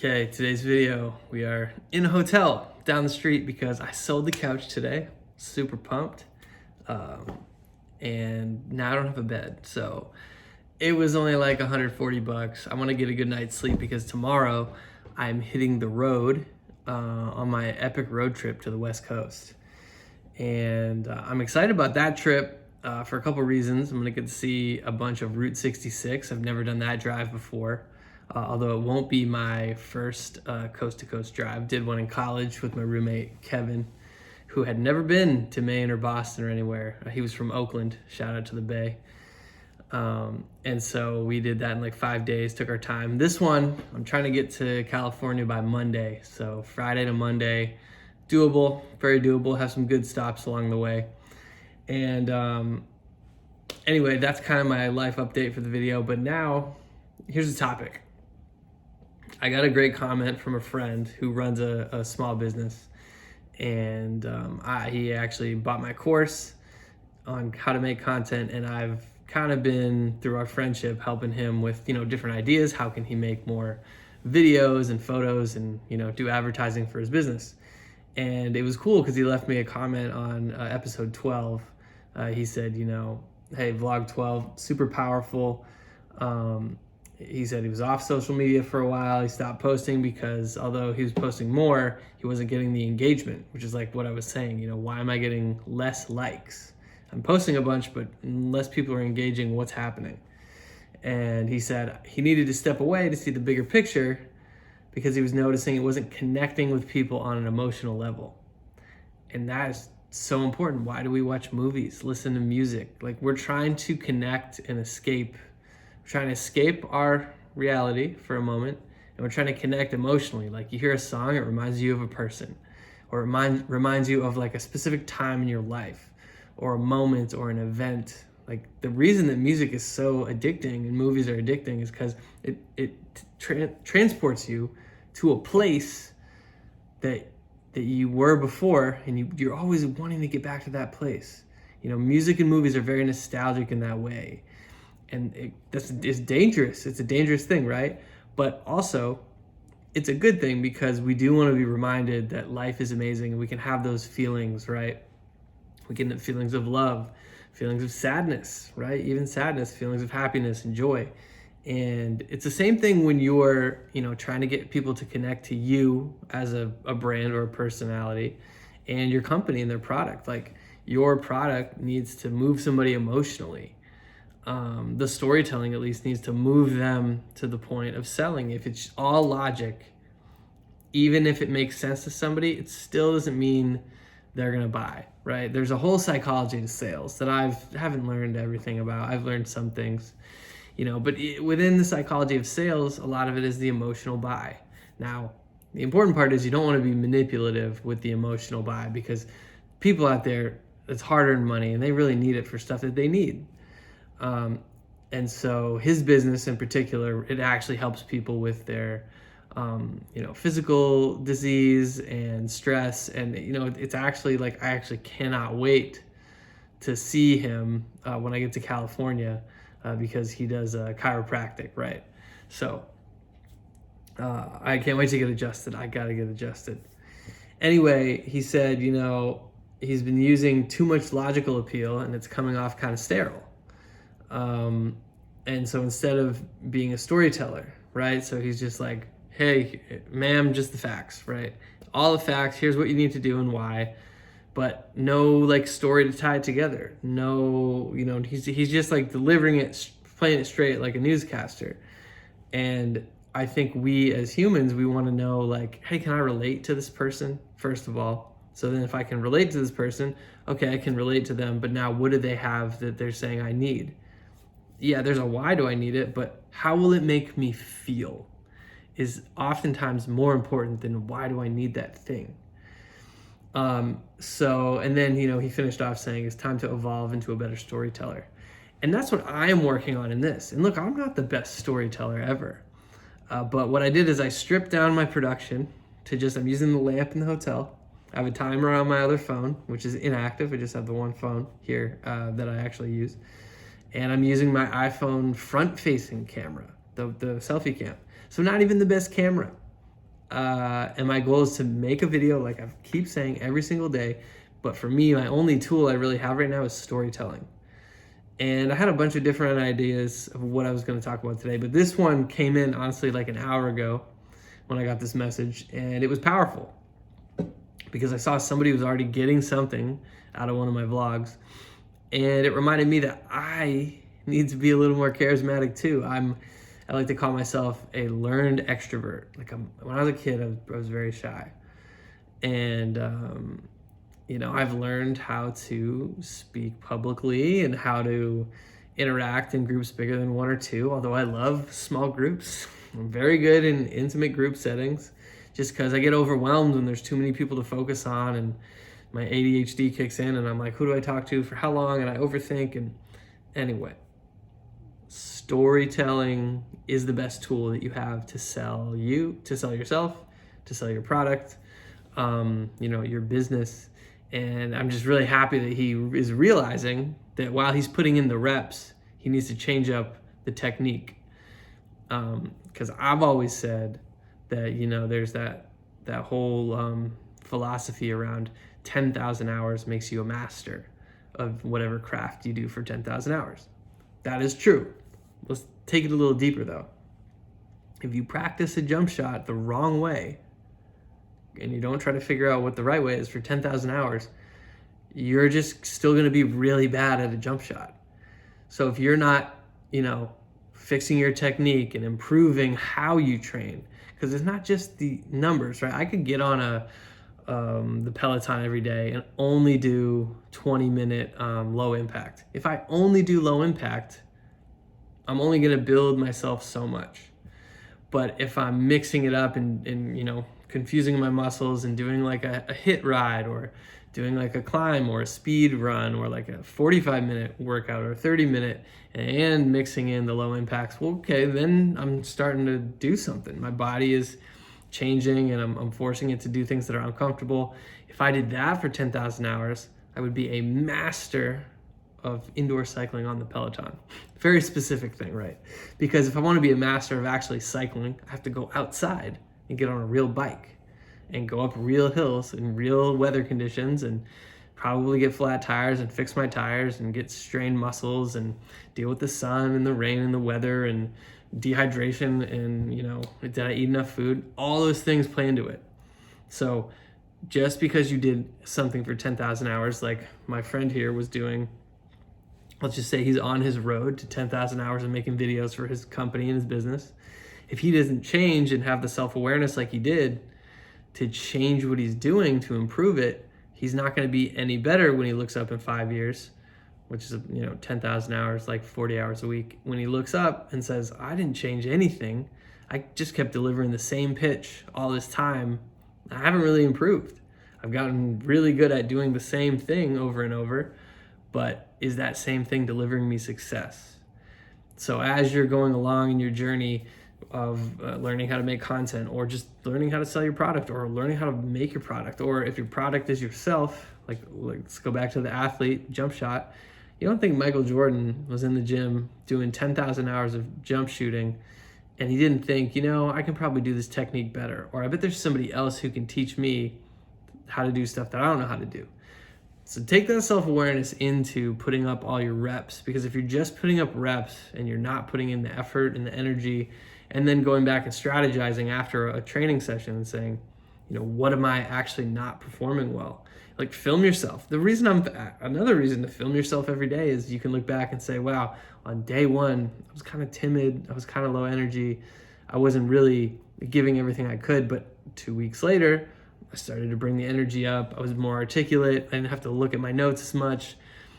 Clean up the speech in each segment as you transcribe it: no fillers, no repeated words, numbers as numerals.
Okay, today's video, we are in a hotel down the street because I sold the couch today. Super pumped. And now I don't have a bed. So it was only like 140 bucks. I want to get a good night's sleep because tomorrow I'm hitting the road on my epic road trip to the West Coast. And I'm excited about that trip for a couple reasons. I'm going to get to see a bunch of Route 66. I've never done that drive before. Although it won't be my first coast-to-coast drive. Did one in college with my roommate, Kevin, who had never been to Maine or Boston or anywhere. He was from Oakland, shout out to the Bay. And so we did that in like 5 days, took our time. This one, I'm trying to get to California by Monday. So Friday to Monday, doable, very doable, have some good stops along the way. And anyway, that's kind of my life update for the video. But now, here's the topic. I got a great comment from a friend who runs a small business, and he actually bought my course on how to make content, and I've kind of been, through our friendship, helping him with, different ideas. How can he make more videos and photos and, do advertising for his business? And it was cool because he left me a comment on episode 12. He said, hey, vlog 12, super powerful. He said he was off social media for a while. He stopped posting because although he was posting more, he wasn't getting the engagement, which is like what I was saying. Why am I getting less likes? I'm posting a bunch, but less people are engaging. What's happening? And he said he needed to step away to see the bigger picture because he was noticing it wasn't connecting with people on an emotional level. And that is so important. Why do we watch movies, listen to music? Like, we're trying to connect and escape. We're trying to escape our reality for a moment, and we're trying to connect emotionally. Like, you hear a song, it reminds you of a person, or it reminds you of like a specific time in your life, or a moment, or an event. Like, the reason that music is so addicting and movies are addicting is because it transports you to a place that you were before, and you're always wanting to get back to that place. Music and movies are very nostalgic in that way. And it's dangerous. It's a dangerous thing, right? But also, it's a good thing because we do want to be reminded that life is amazing and we can have those feelings, right? We can have feelings of love, feelings of sadness, right? Even sadness, feelings of happiness and joy. And it's the same thing when you're, trying to get people to connect to you as a brand or a personality and your company and their product. Like, your product needs to move somebody emotionally. The storytelling at least needs to move them to the point of selling. If it's all logic, even if it makes sense to somebody, it still doesn't mean they're gonna buy, right? There's a whole psychology to sales that I haven't learned everything about. I've learned some things, but within the psychology of sales, a lot of it is the emotional buy. Now, the important part is you don't want to be manipulative with the emotional buy because people out there, it's hard-earned money and they really need it for stuff that they need. And so his business in particular, it actually helps people with their, physical disease and stress. And, it's actually like, I actually cannot wait to see him when I get to California because he does chiropractic, right? So I can't wait to get adjusted. I got to get adjusted. Anyway, he said, he's been using too much logical appeal and it's coming off kind of sterile. And so instead of being a storyteller, right? So he's just like, hey, ma'am, just the facts, right? All the facts, here's what you need to do and why, but no like story to tie it together. No, he's just like delivering it, playing it straight like a newscaster. And I think we as humans, we want to know like, hey, can I relate to this person, first of all? So then if I can relate to this person, okay, I can relate to them, but now what do they have that they're saying I need? Yeah, there's a why do I need it, but how will it make me feel is oftentimes more important than why do I need that thing. And then, he finished off saying it's time to evolve into a better storyteller. And that's what I am working on in this. And look, I'm not the best storyteller ever. But what I did is I stripped down my production to I'm using the lamp in the hotel. I have a timer on my other phone, which is inactive. I just have the one phone here that I actually use. And I'm using my iPhone front-facing camera, the selfie cam. So not even the best camera, and my goal is to make a video, like I keep saying, every single day. But for me, my only tool I really have right now is storytelling. And I had a bunch of different ideas of what I was going to talk about today, but this one came in honestly like an hour ago when I got this message, and it was powerful because I saw somebody who was already getting something out of one of my vlogs, and it reminded me that I need to be a little more charismatic too. I like to call myself a learned extrovert. When I was a kid, I was very shy, and I've learned how to speak publicly and how to interact in groups bigger than one or two, although I love small groups. I'm very good in intimate group settings just because I get overwhelmed when there's too many people to focus on and my ADHD kicks in and I'm like, who do I talk to for how long? And I overthink. And anyway, storytelling is the best tool that you have to sell yourself, to sell your product, your business. And I'm just really happy that he is realizing that while he's putting in the reps, he needs to change up the technique. Because I've always said that, there's that whole philosophy around 10,000 hours makes you a master of whatever craft you do for 10,000 hours. That is true. Let's take it a little deeper though. If you practice a jump shot the wrong way, and you don't try to figure out what the right way is for 10,000 hours, you're just still going to be really bad at a jump shot. So if you're not, fixing your technique and improving how you train, because it's not just the numbers, right? I could get on the Peloton every day and only do 20-minute low impact. If I only do low impact, I'm only going to build myself so much. But if I'm mixing it up and confusing my muscles and doing like a HIIT ride or doing like a climb or a speed run or like a 45-minute workout or a 30-minute and mixing in the low impacts, well, okay, then I'm starting to do something. My body is changing and I'm forcing it to do things that are uncomfortable. If I did that for 10,000 hours, I would be a master of indoor cycling on the Peloton. Very specific thing, right? Because if I want to be a master of actually cycling, I have to go outside and get on a real bike and go up real hills in real weather conditions and probably get flat tires and fix my tires and get strained muscles and deal with the sun and the rain and the weather and dehydration and, did I eat enough food? All those things play into it. So just because you did something for 10,000 hours, like my friend here was doing, let's just say he's on his road to 10,000 hours and making videos for his company and his business. If he doesn't change and have the self-awareness like he did to change what he's doing to improve it, he's not going to be any better when he looks up in 5 years, which is 10,000 hours, like 40 hours a week. When he looks up and says, I didn't change anything, I just kept delivering the same pitch all this time, I haven't really improved. I've gotten really good at doing the same thing over and over, but is that same thing delivering me success? So as you're going along in your journey of learning how to make content, or just learning how to sell your product, or learning how to make your product, or if your product is yourself, like let's go back to the athlete jump shot. You don't think Michael Jordan was in the gym doing 10,000 hours of jump shooting and he didn't think, I can probably do this technique better, or I bet there's somebody else who can teach me how to do stuff that I don't know how to do. So take that self-awareness into putting up all your reps, because if you're just putting up reps and you're not putting in the effort and the energy and then going back and strategizing after a training session and saying, what am I actually not performing well? Like, film yourself. Another reason to film yourself every day is you can look back and say, wow, on day one, I was kind of timid. I was kind of low energy. I wasn't really giving everything I could. But 2 weeks later, I started to bring the energy up. I was more articulate. I didn't have to look at my notes as much.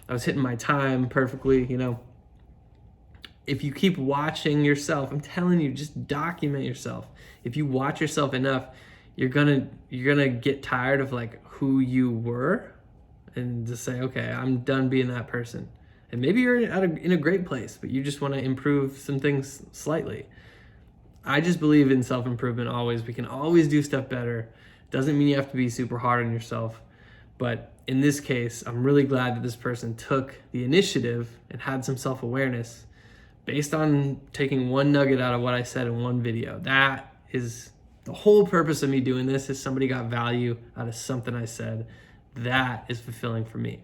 I was hitting my time perfectly, If you keep watching yourself, I'm telling you, just document yourself. If you watch yourself enough, you're gonna get tired of like who you were and just say, okay, I'm done being that person. And maybe you're in a great place, but you just want to improve some things slightly. I just believe in self-improvement always. We can always do stuff better. Doesn't mean you have to be super hard on yourself. But in this case, I'm really glad that this person took the initiative and had some self-awareness based on taking one nugget out of what I said in one video. That is The whole purpose of me doing this is somebody got value out of something I said. That is fulfilling for me.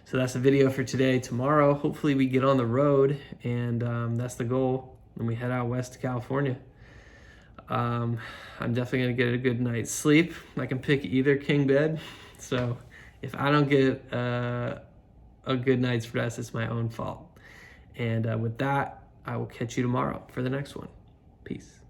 So that's the video for today. Tomorrow, hopefully we get on the road, and that's the goal. And we head out west to California. I'm definitely gonna get a good night's sleep. I can pick either king bed. So if I don't get a good night's rest, it's my own fault. And with that, I will catch you tomorrow for the next one. Peace.